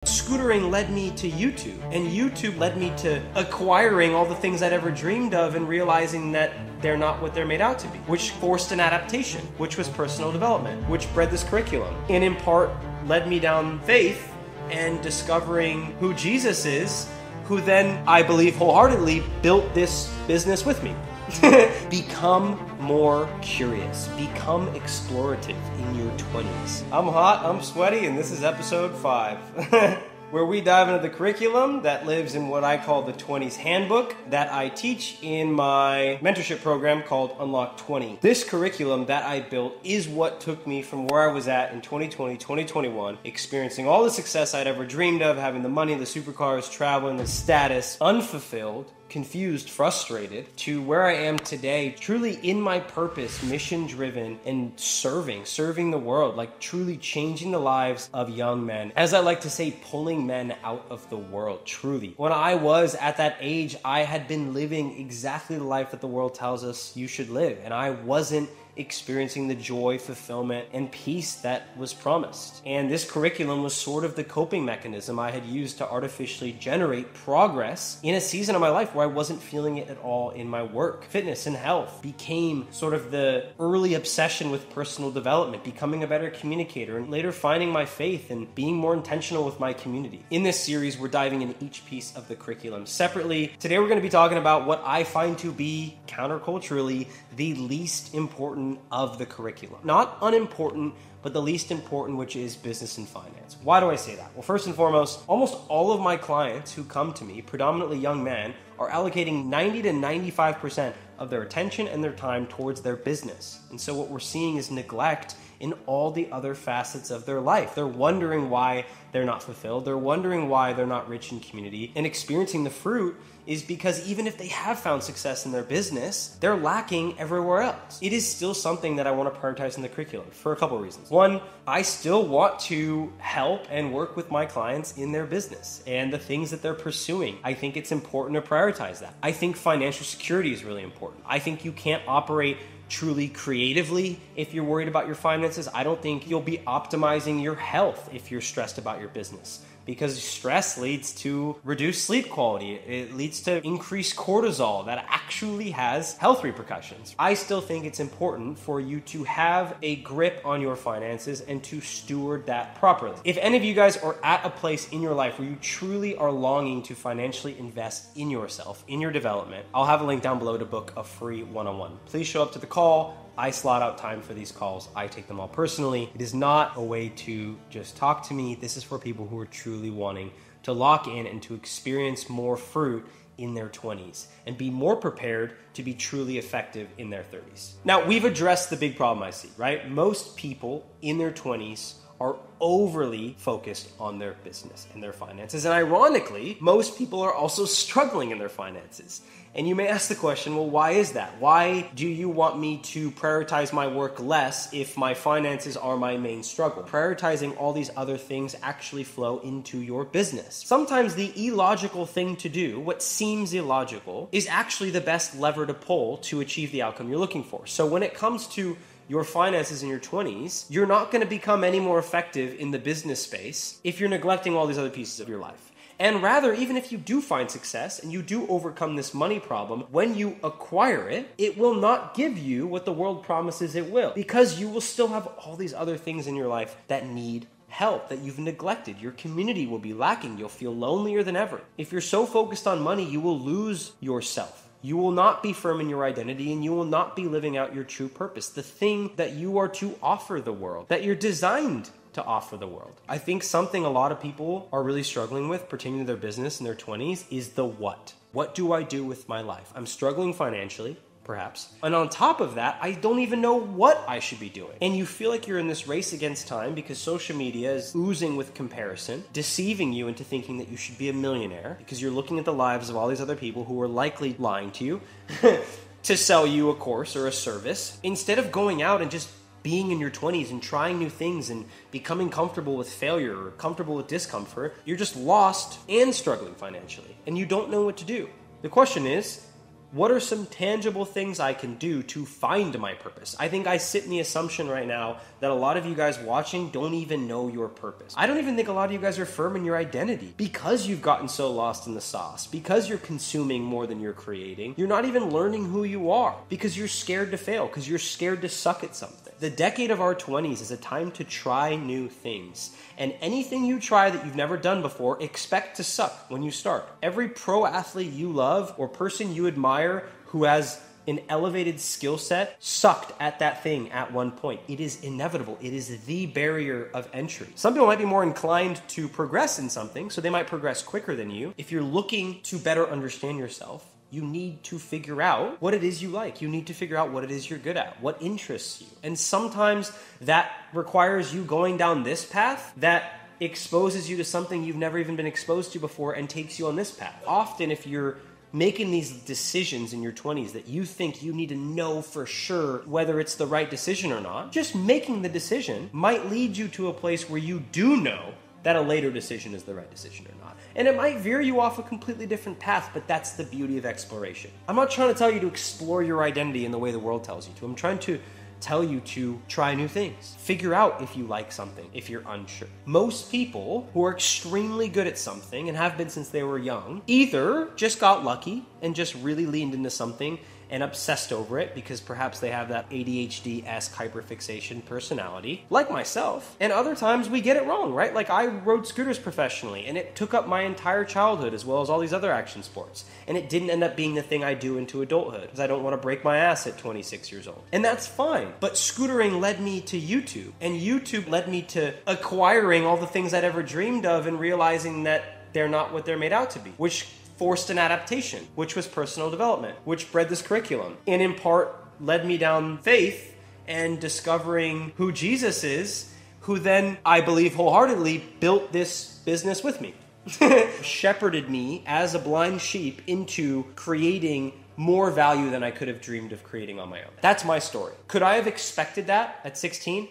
Scootering led me to YouTube, and YouTube led me to acquiring all the things I'd ever dreamed of and realizing that they're not what they're made out to be, which forced an adaptation, which was personal development, which bred this curriculum, and in part led me down faith and discovering who Jesus is, who then, I believe wholeheartedly, built this business with me. Become more curious. Become explorative in your 20s. I'm hot, I'm sweaty, and this is episode 5. Where we dive into the curriculum that lives in what I call the 20s handbook that I teach in my mentorship program called Unlock 20. This curriculum that I built is what took me from where I was at in 2020, 2021, experiencing all the success I'd ever dreamed of, having the money, the supercars, traveling, the status, unfulfilled, confused, frustrated, to where I am today, truly in my purpose, mission-driven, and serving the world, like truly changing the lives of young men. As I like to say, pulling men out of the world, truly. When I was at that age, I had been living exactly the life that the world tells us you should live, and I wasn't experiencing the joy, fulfillment, and peace that was promised. And this curriculum was sort of the coping mechanism I had used to artificially generate progress in a season of my life where I wasn't feeling it at all in my work. Fitness and health became sort of the early obsession with personal development, becoming a better communicator, and later finding my faith and being more intentional with my community. In this series, we're diving into each piece of the curriculum separately. Today, we're going to be talking about what I find to be counterculturally the least important of the curriculum. Not unimportant, but the least important, which is business and finance. Why do I say that? Well, first and foremost, almost all of my clients who come to me, predominantly young men, are allocating 90 to 95% of their attention and their time towards their business. And so what we're seeing is neglect in all the other facets of their life. They're wondering why they're not fulfilled. They're wondering why they're not rich in community. And experiencing the fruit is because even if they have found success in their business, they're lacking everywhere else. It is still something that I want to prioritize in the curriculum for a couple of reasons. One, I still want to help and work with my clients in their business and the things that they're pursuing. I think it's important to prioritize that. I think financial security is really important. I think you can't operate truly creatively if you're worried about your finances. I don't think you'll be optimizing your health if you're stressed about your business, because stress leads to reduced sleep quality. It leads to increased cortisol that actually has health repercussions. I still think it's important for you to have a grip on your finances and to steward that properly. If any of you guys are at a place in your life where you truly are longing to financially invest in yourself, in your development, I'll have a link down below to book a free one-on-one. Please show up to the call. I slot out time for these calls. I take them all personally. It is not a way to just talk to me. This is for people who are truly wanting to lock in and to experience more fruit in their 20s and be more prepared to be truly effective in their 30s. Now, we've addressed the big problem I see, right? Most people in their 20s are overly focused on their business and their finances. And ironically, most people are also struggling in their finances. And you may ask the question, well, why is that? Why do you want me to prioritize my work less if my finances are my main struggle? Prioritizing all these other things actually flow into your business. Sometimes the illogical thing to do, what seems illogical, is actually the best lever to pull to achieve the outcome you're looking for. So when it comes to your finances in your 20s, you're not going to become any more effective in the business space if you're neglecting all these other pieces of your life. And rather, even if you do find success and you do overcome this money problem, when you acquire it, it will not give you what the world promises it will, because you will still have all these other things in your life that need help that you've neglected. Your community will be lacking. You'll feel lonelier than ever. If you're so focused on money, you will lose yourself. You will not be firm in your identity, and you will not be living out your true purpose, the thing that you are to offer the world, that you're designed to offer the world. I think something a lot of people are really struggling with pertaining to their business in their 20s is the what. What do I do with my life? I'm struggling financially, perhaps. And on top of that, I don't even know what I should be doing. And you feel like you're in this race against time because social media is oozing with comparison, deceiving you into thinking that you should be a millionaire because you're looking at the lives of all these other people who are likely lying to you to sell you a course or a service, instead of going out and just being in your 20s and trying new things and becoming comfortable with failure or comfortable with discomfort. You're just lost and struggling financially, and you don't know what to do. The question is, What are some tangible things I can do to find my purpose? I think I sit in the assumption right now that a lot of you guys watching don't even know your purpose. I don't even think a lot of you guys are firm in your identity because you've gotten so lost in the sauce, because you're consuming more than you're creating. You're not even learning who you are because you're scared to fail, because you're scared to suck at something. The decade of our 20s is a time to try new things. And anything you try that you've never done before, expect to suck when you start. Every pro athlete you love or person you admire who has an elevated skill set sucked at that thing at one point. It is inevitable. It is the barrier of entry. Some people might be more inclined to progress in something, so they might progress quicker than you. If you're looking to better understand yourself, you need to figure out what it is you like. You need to figure out what it is you're good at, what interests you. And sometimes that requires you going down this path that exposes you to something you've never even been exposed to before and takes you on this path. Often if you're making these decisions in your 20s that you think you need to know for sure whether it's the right decision or not, just making the decision might lead you to a place where you do know that a later decision is the right decision or not. And it might veer you off a completely different path, but that's the beauty of exploration. I'm not trying to tell you to explore your identity in the way the world tells you to. I'm trying to tell you to try new things. Figure out if you like something, if you're unsure. Most people who are extremely good at something and have been since they were young, either just got lucky and just really leaned into something and obsessed over it because perhaps they have that ADHD-esque hyperfixation personality, like myself. And other times we get it wrong, right? Like I rode scooters professionally and it took up my entire childhood as well as all these other action sports. And it didn't end up being the thing I do into adulthood because I don't want to break my ass at 26 years old. And that's fine. But scootering led me to YouTube, and YouTube led me to acquiring all the things I'd ever dreamed of and realizing that they're not what they're made out to be, which forced an adaptation, which was personal development, which bred this curriculum, and in part led me down faith and discovering who Jesus is, who then, I believe wholeheartedly, built this business with me. Shepherded me as a blind sheep into creating more value than I could have dreamed of creating on my own. That's my story. Could I have expected that at 16?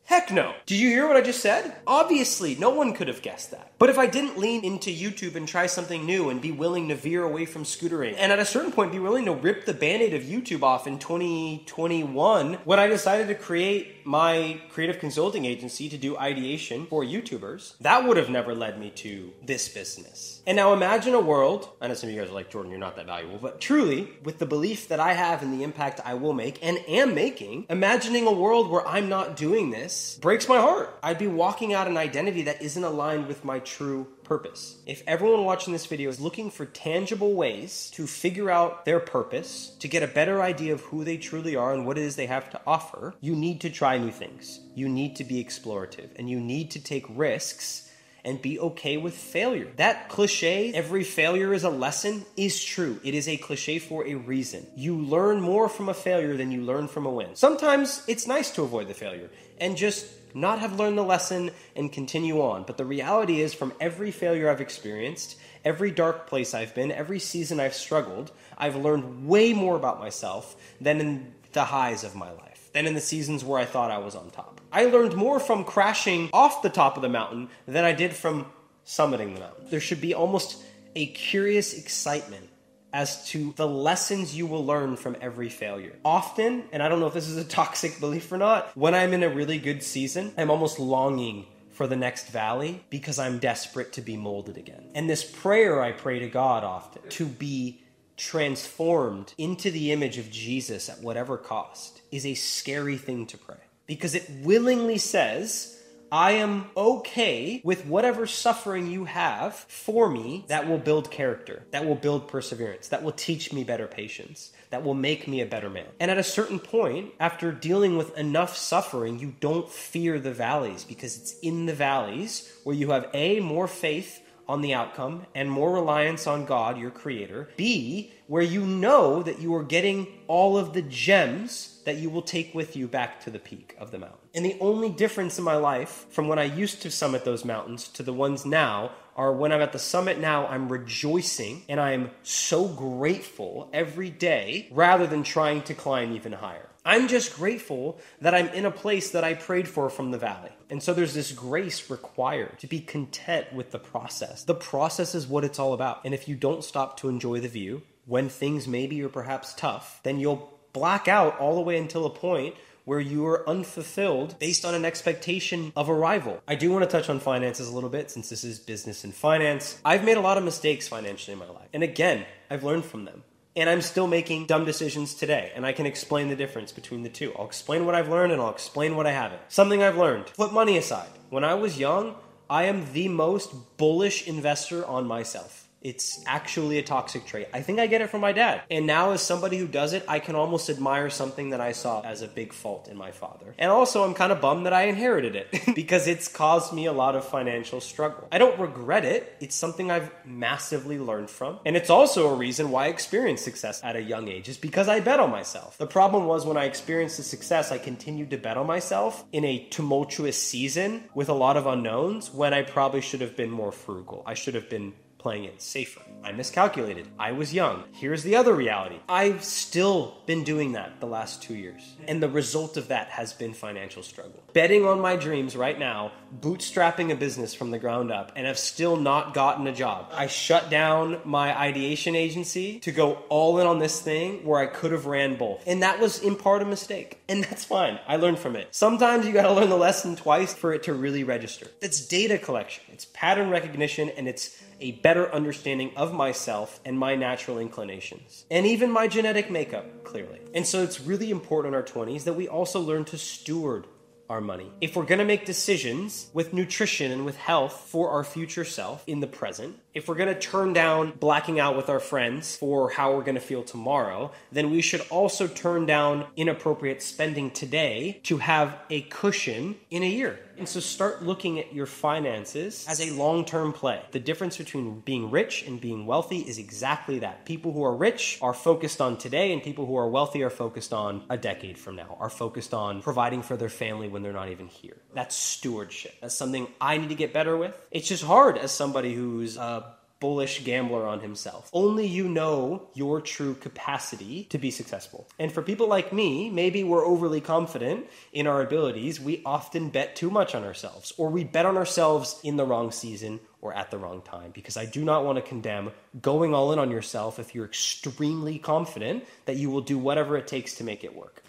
Heck no. Did you hear what I just said? Obviously, no one could have guessed that. But if I didn't lean into YouTube and try something new and be willing to veer away from scootering, and at a certain point be willing to rip the band-aid of YouTube off in 2021, when I decided to create my creative consulting agency to do ideation for YouTubers, that would have never led me to this business. And now imagine a world, I know some of you guys are like, Jordan, you're not that valuable, but truly, with the belief that I have and the impact I will make and am making, imagining a world where I'm not doing this breaks my heart. I'd be walking out an identity that isn't aligned with my true purpose. If everyone watching this video is looking for tangible ways to figure out their purpose, to get a better idea of who they truly are and what it is they have to offer, you need to try new things. You need to be explorative, and you need to take risks and be okay with failure. That cliche, every failure is a lesson, is true. It is a cliche for a reason. You learn more from a failure than you learn from a win. Sometimes it's nice to avoid the failure and just not have learned the lesson and continue on. But the reality is, from every failure I've experienced, every dark place I've been, every season I've struggled, I've learned way more about myself than in the highs of my life, than in the seasons where I thought I was on top. I learned more from crashing off the top of the mountain than I did from summiting the mountain. There should be almost a curious excitement as to the lessons you will learn from every failure. Often, and I don't know if this is a toxic belief or not, when I'm in a really good season, I'm almost longing for the next valley because I'm desperate to be molded again. And this prayer I pray to God often, to be transformed into the image of Jesus at whatever cost, is a scary thing to pray. Because it willingly says, I am okay with whatever suffering you have for me that will build character, that will build perseverance, that will teach me better patience, that will make me a better man. And at a certain point, after dealing with enough suffering, you don't fear the valleys, because it's in the valleys where you have A, more faith on the outcome and more reliance on God, your creator. B, where you know that you are getting all of the gems that you will take with you back to the peak of the mountain. And the only difference in my life from when I used to summit those mountains to the ones now are when I'm at the summit now, I'm rejoicing and I'm so grateful every day rather than trying to climb even higher. I'm just grateful that I'm in a place that I prayed for from the valley. And so there's this grace required to be content with the process. The process is what it's all about. And if you don't stop to enjoy the view, when things maybe are perhaps tough, then you'll black out all the way until a point where you are unfulfilled based on an expectation of a rival. I do want to touch on finances a little bit since this is business and finance. I've made a lot of mistakes financially in my life. And again, I've learned from them. And I'm still making dumb decisions today. And I can explain the difference between the two. I'll explain what I've learned and I'll explain what I haven't. Something I've learned. Put money aside. When I was young, I am the most bullish investor on myself. It's actually a toxic trait. I think I get it from my dad. And now as somebody who does it, I can almost admire something that I saw as a big fault in my father. And also I'm kind of bummed that I inherited it because it's caused me a lot of financial struggle. I don't regret it. It's something I've massively learned from. And it's also a reason why I experienced success at a young age is because I bet on myself. The problem was when I experienced the success, I continued to bet on myself in a tumultuous season with a lot of unknowns when I probably should have been more frugal. I should have been playing it safer. I miscalculated. I was young. Here's the other reality. I've still been doing that the last 2 years. And the result of that has been financial struggle. Betting on my dreams right now, bootstrapping a business from the ground up, and have still not gotten a job. I shut down my ideation agency to go all in on this thing where I could have ran both. And that was in part a mistake. And that's fine. I learned from it. Sometimes you gotta learn the lesson twice for it to really register. That's data collection. It's pattern recognition, and it's a better understanding of myself and my natural inclinations. And even my genetic makeup, clearly. And so it's really important in our 20s that we also learn to steward our money. If we're gonna make decisions with nutrition and with health for our future self in the present, if we're gonna turn down blacking out with our friends for how we're gonna feel tomorrow, then we should also turn down inappropriate spending today to have a cushion in a year. And so start looking at your finances as a long-term play. The difference between being rich and being wealthy is exactly that. People who are rich are focused on today, and people who are wealthy are focused on a decade from now, are focused on providing for their family when they're not even here. That's stewardship. That's something I need to get better with. It's just hard as somebody who's a bullish gambler on himself. Only you know your true capacity to be successful. And for people like me, maybe we're overly confident in our abilities. We often bet too much on ourselves, or we bet on ourselves in the wrong season or at the wrong time, because I do not want to condemn going all in on yourself if you're extremely confident that you will do whatever it takes to make it work.